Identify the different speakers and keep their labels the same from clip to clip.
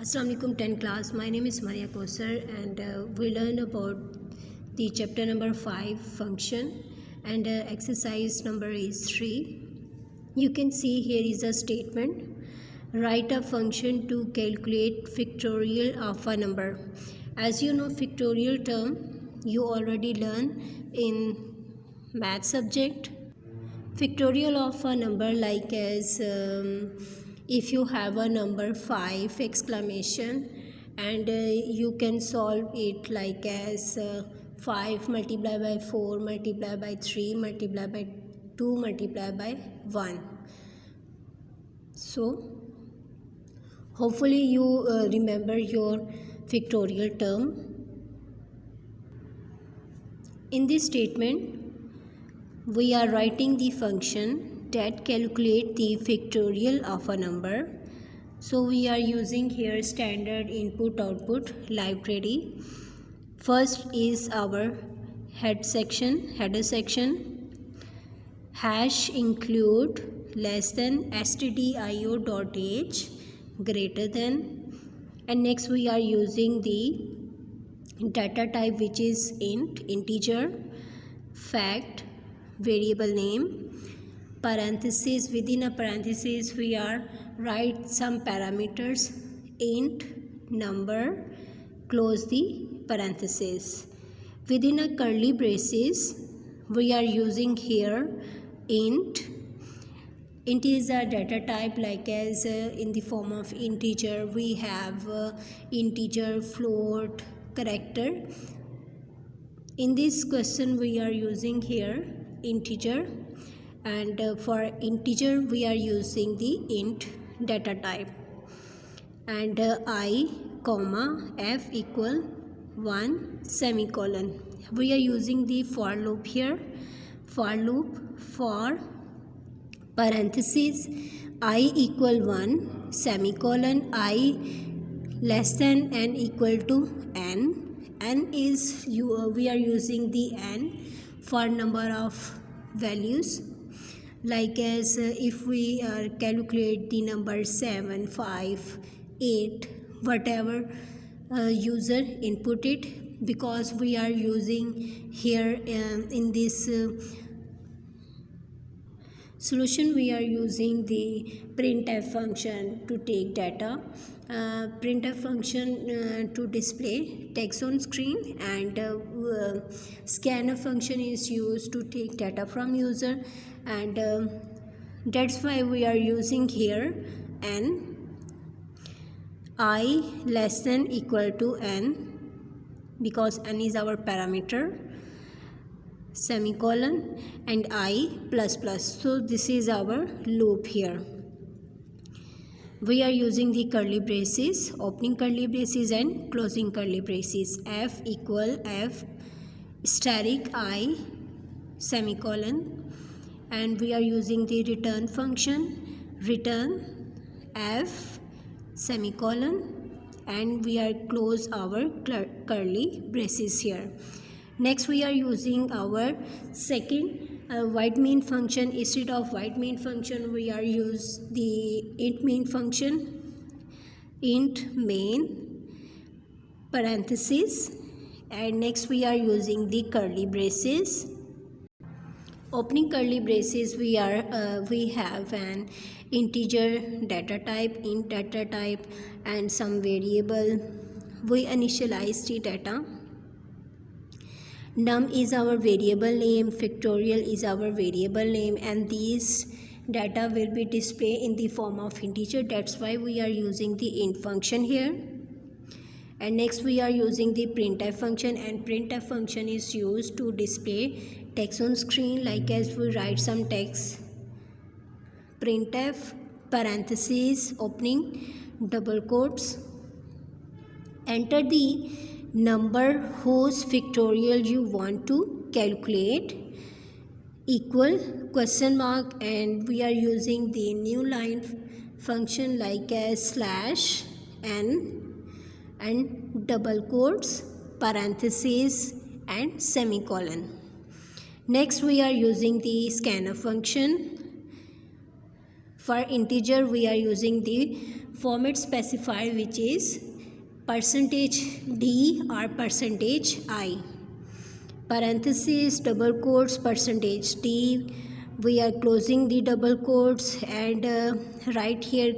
Speaker 1: Assalamu alaikum 10 class. My name is Maria Kausar and we learn about the chapter number 5 function and exercise number is 3. You can see here is a statement. Write a function to calculate factorial of a number. As you know, factorial term you already learn in math subject. Factorial of a number like as if you have a number 5 exclamation and you can solve it like as 5 multiplied by 4 multiplied by 3 multiplied by 2 multiplied by 1. So hopefully you remember your factorial term. In this statement we are writing the function that calculate the factorial of a number. So we are using here standard input output library. First is our header section hash include less than stdio.h greater than, and next we are using the data type which is integer, fact, variable name, parenthesis, within a parenthesis we are write some parameters, int, number, close the parenthesis. Within a curly braces we are using here int is a data type like as in the form of integer. We have integer, float, character. In this question we are using here integer, and for integer we are using the int data type, and I comma f equal 1 semicolon. We are using the for loop here, for loop for parenthesis I equal 1 semicolon I less than n equal to n is we are using the n for number of values like as if we calculate the number 7, 5, 8 whatever user input it, because we are using here in this solution we are using the printf function to take data, printf function to display text on screen, and scanf function is used to take data from user, and that's why we are using here n, I less than equal to n because n is our parameter, semicolon, and I plus plus. So this is our loop here. We are using the curly braces, opening curly braces and closing curly braces. F equal f static I semicolon, and we are using the return function, return f semicolon, and we are close our curly braces here. Next we are using our second void main function. Instead of void main function we are use the int main function, int main parenthesis, and next we are using the curly braces. Opening curly braces we have an integer data type, int data type, and some variable. We initialize the data. Num is our variable name, factorial is our variable name, and these data will be displayed in the form of integer. That's why we are using the int function here. And next we are using the printf function, and printf function is used to display text on screen like as we write some text. Printf parenthesis opening double quotes, enter the number whose factorial you want to calculate, equal question mark, and we are using the new line function like as slash n and double quotes, parenthesis, and semicolon. Next we are using the scanf function. For integer we are using the format specifier, which is %d or %I, parenthesis, double quotes, %d. We are closing the double quotes and right here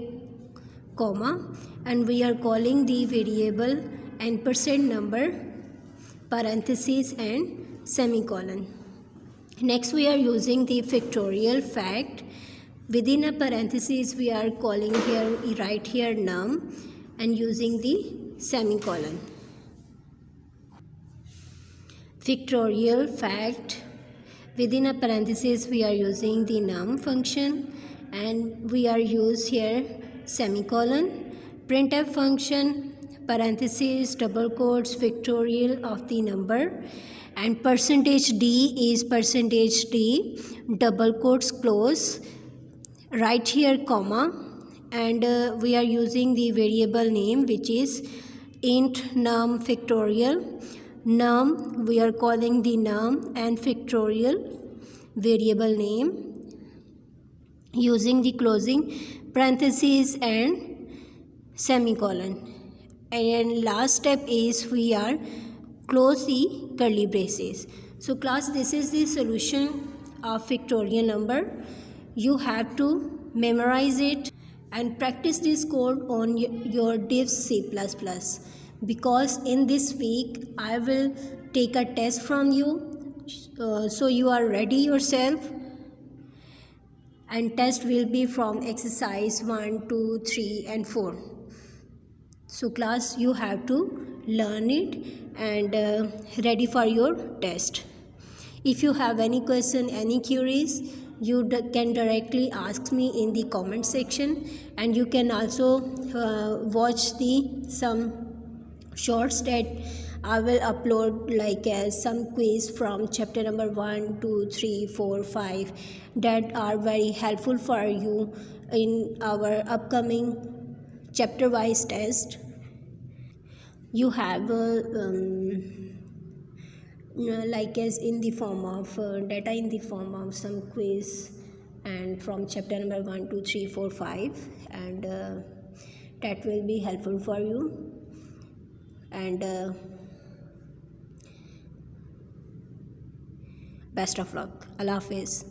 Speaker 1: comma, and we are calling the variable n% number, parenthesis and semicolon. Next we are using the factorial fact. Within a parenthesis we are calling here, right here, num, and using the semicolon. Factorial fact, within a parenthesis we are using the num function and we are use here semicolon. Printf function, parenthesis, double quotes, factorial of the number, and %d is %d, double quotes close, right here comma, and we are using the variable name, which is int num factorial. Num, we are calling the num and factorial variable name using the closing parentheses and semicolon. And last step is we are close the curly braces. So class, this is the solution of factorial number. You have to memorize it and practice this code on your Div C++, because in this week I will take a test from you, so you are ready yourself, and test will be from exercise 1, 2, 3 and 4. So class, you have to learn it and ready for your test. If you have any question, any queries, you can directly ask me in the comment section, and you can also watch some shorts that I will upload, like some quiz from chapter number 1, 2, 3, 4, 5 that are very helpful for you in our upcoming chapter wise test. You have like as in the form of data in the form of some quiz and from chapter number 1, 2, 3, 4, 5, and that will be helpful for you. And best of luck. Allah Hafiz.